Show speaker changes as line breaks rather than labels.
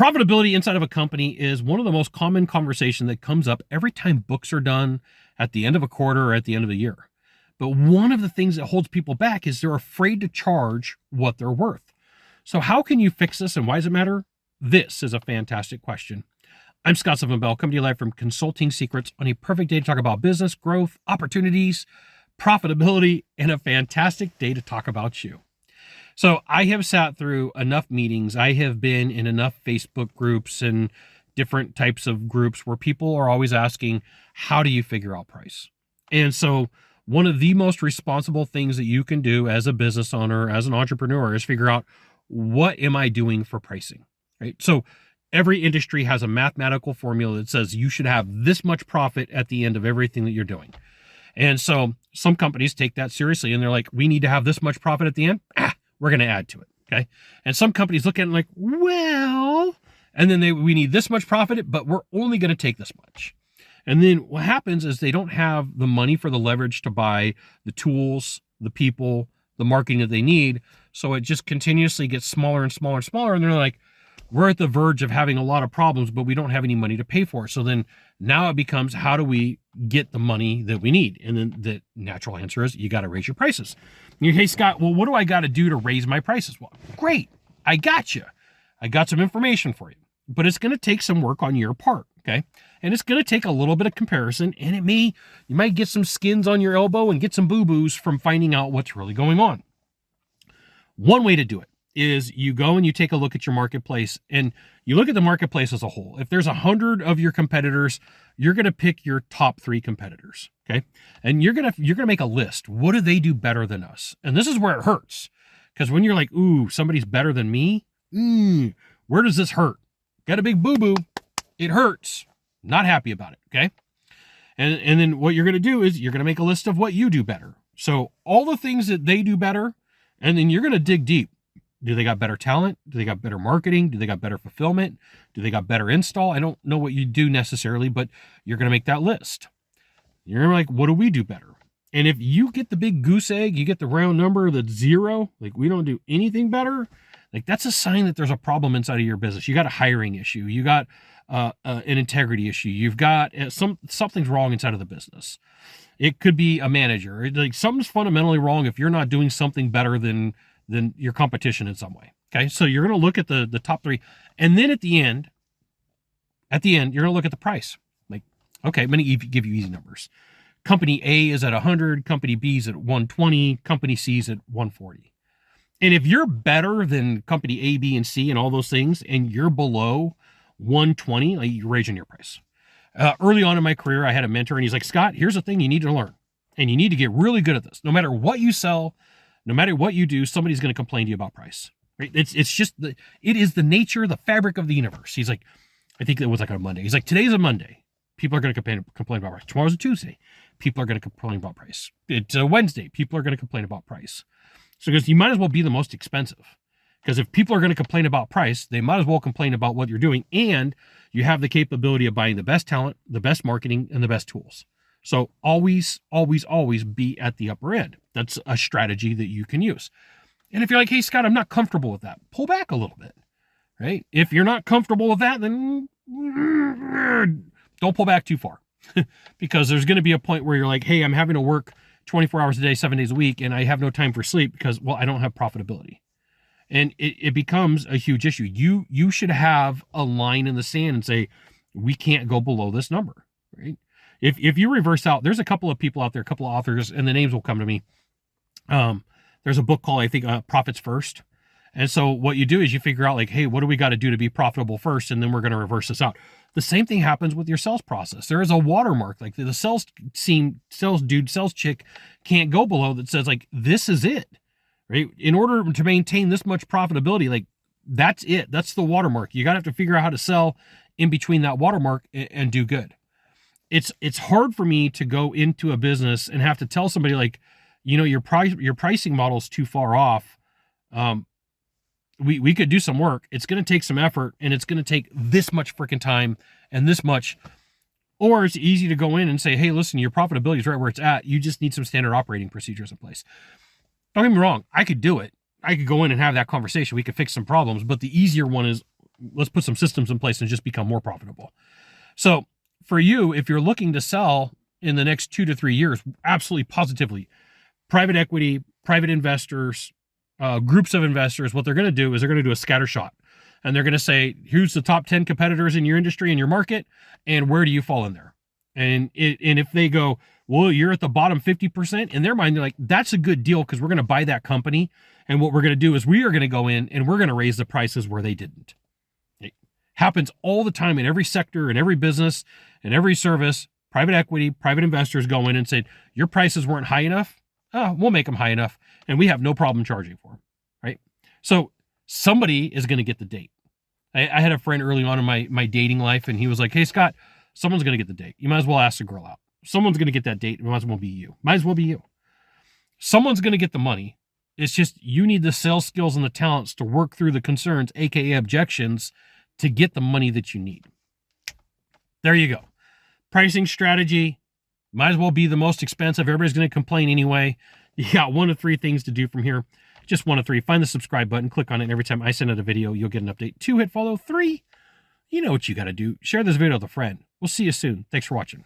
Profitability inside of a company is one of the most common conversation that comes up every time books are done at the end of a quarter or at the end of the year. But one of the things that holds people back is they're afraid to charge what they're worth. So how can you fix this and why does it matter? This is a fantastic question. I'm Scott Sylvan, coming to you live from Consulting Secrets on a perfect day to talk about business, growth, opportunities, profitability, and a fantastic day to talk about you. So I have sat through enough meetings. I have been in enough Facebook groups and different types of groups where people are always asking, how do you figure out price? And so one of the most responsible things that you can do as a business owner, as an entrepreneur, is figure out, what am I doing for pricing, right? So every industry has a mathematical formula that says you should have this much profit at the end of everything that you're doing. And so some companies take that seriously and they're like, we need to have this much profit at the end. We're going to add to it. Okay. And some companies look at it like, well, and then we need this much profit, but we're only going to take this much. And then what happens is they don't have the money for the leverage to buy the tools, the people, the marketing that they need. So it just continuously gets smaller and smaller and smaller. And they're like, we're at the verge of having a lot of problems, but we don't have any money to pay for it. So then now it becomes, how do we get the money that we need? And then the natural answer is you got to raise your prices. And you're, hey, Scott, well, what do I got to do to raise my prices? Well, great. I got you. I got some information for you, but it's going to take some work on your part. Okay. And it's going to take a little bit of comparison, and you might get some skins on your elbow and get some boo-boos from finding out what's really going on. One way to do it is you go and you take a look at your marketplace and you look at the marketplace as a whole. If there's 100 of your competitors, you're going to pick your top 3 competitors. Okay. And you're going to make a list. What do they do better than us? And this is where it hurts. Because when you're like, ooh, somebody's better than me. Where does this hurt? Got a big boo-boo. It hurts. Not happy about it. Okay. And then what you're going to do is you're going to make a list of what you do better. So all the things that they do better, and then you're going to dig deep. Do they got better talent? Do they got better marketing? Do they got better fulfillment? Do they got better install? I don't know what you do necessarily, but you're going to make that list. You're like, what do we do better? And if you get the big goose egg, you get the round number that's 0, like we don't do anything better, like that's a sign that there's a problem inside of your business. You got a hiring issue. You got an integrity issue. You've got something's wrong inside of the business. It could be a manager. Like something's fundamentally wrong if you're not doing something better than your competition in some way. Okay. So you're going to look at the top 3. And then at the end, you're going to look at the price. Like, okay, I'm going to give you easy numbers. Company A is at 100. Company B is at 120. Company C is at 140. And if you're better than company A, B, and C and all those things, and you're below 120, like you're raising your price. Early on in my career, I had a mentor and he's like, Scott, here's the thing you need to learn. And you need to get really good at this. No matter what you sell, no matter what you do, somebody's going to complain to you about price. Right? It is the nature, the fabric of the universe. He's like, I think it was like on Monday. He's like, today's a Monday. People are going to complain about price. Tomorrow's a Tuesday. People are going to complain about price. It's a Wednesday. People are going to complain about price. So because you might as well be the most expensive. Because if people are going to complain about price, they might as well complain about what you're doing. And you have the capability of buying the best talent, the best marketing, and the best tools. So always, always, always be at the upper end. That's a strategy that you can use. And if you're like, hey, Scott, I'm not comfortable with that, pull back a little bit, right? If you're not comfortable with that, then don't pull back too far because there's going to be a point where you're like, hey, I'm having to work 24 hours a day, 7 days a week, and I have no time for sleep because, well, I don't have profitability. And it becomes a huge issue. You should have a line in the sand and say, we can't go below this number, right? If you reverse out, there's a couple of people out there, a couple of authors, and the names will come to me. There's a book called, I think, Profits First. And so what you do is you figure out like, hey, what do we got to do to be profitable first? And then we're going to reverse this out. The same thing happens with your sales process. There is a watermark, like the sales chick can't go below that says like, this is it, right? In order to maintain this much profitability, like that's it. That's the watermark. You got to have to figure out how to sell in between that watermark and do good. It's hard for me to go into a business and have to tell somebody like, you know, your pricing model is too far off. We could do some work. It's going to take some effort and it's going to take this much freaking time and this much. Or it's easy to go in and say, hey, listen, your profitability is right where it's at. You just need some standard operating procedures in place. Don't get me wrong. I could do it. I could go in and have that conversation. We could fix some problems. But the easier one is, let's put some systems in place and just become more profitable. So for you, if you're looking to sell in the next 2 to 3 years, absolutely positively, private equity, private investors, groups of investors, what they're going to do is they're going to do a scatter shot. And they're going to say, here's the top 10 competitors in your industry, in your market, and where do you fall in there? And if they go, well, you're at the bottom 50%, in their mind, they're like, that's a good deal because we're going to buy that company. And what we're going to do is we are going to go in and we're going to raise the prices where they didn't. It happens all the time in every sector, in every business, in every service. Private equity, private investors go in and say, your prices weren't high enough. We'll make them high enough. And we have no problem charging for them, right? So somebody is going to get the date. I had a friend early on in my dating life, and he was like, hey, Scott, someone's going to get the date. You might as well ask the girl out. Someone's going to get that date. It might as well be you. Might as well be you. Someone's going to get the money. It's just you need the sales skills and the talents to work through the concerns, aka objections, to get the money that you need. There you go. Pricing strategy. Might as well be the most expensive. Everybody's going to complain anyway. You got 1 of 3 things to do from here. Just 1 of 3. Find the subscribe button, click on it, and every time I send out a video, you'll get an update. 2, hit follow. 3, you know what you got to do. Share this video with a friend. We'll see you soon. Thanks for watching.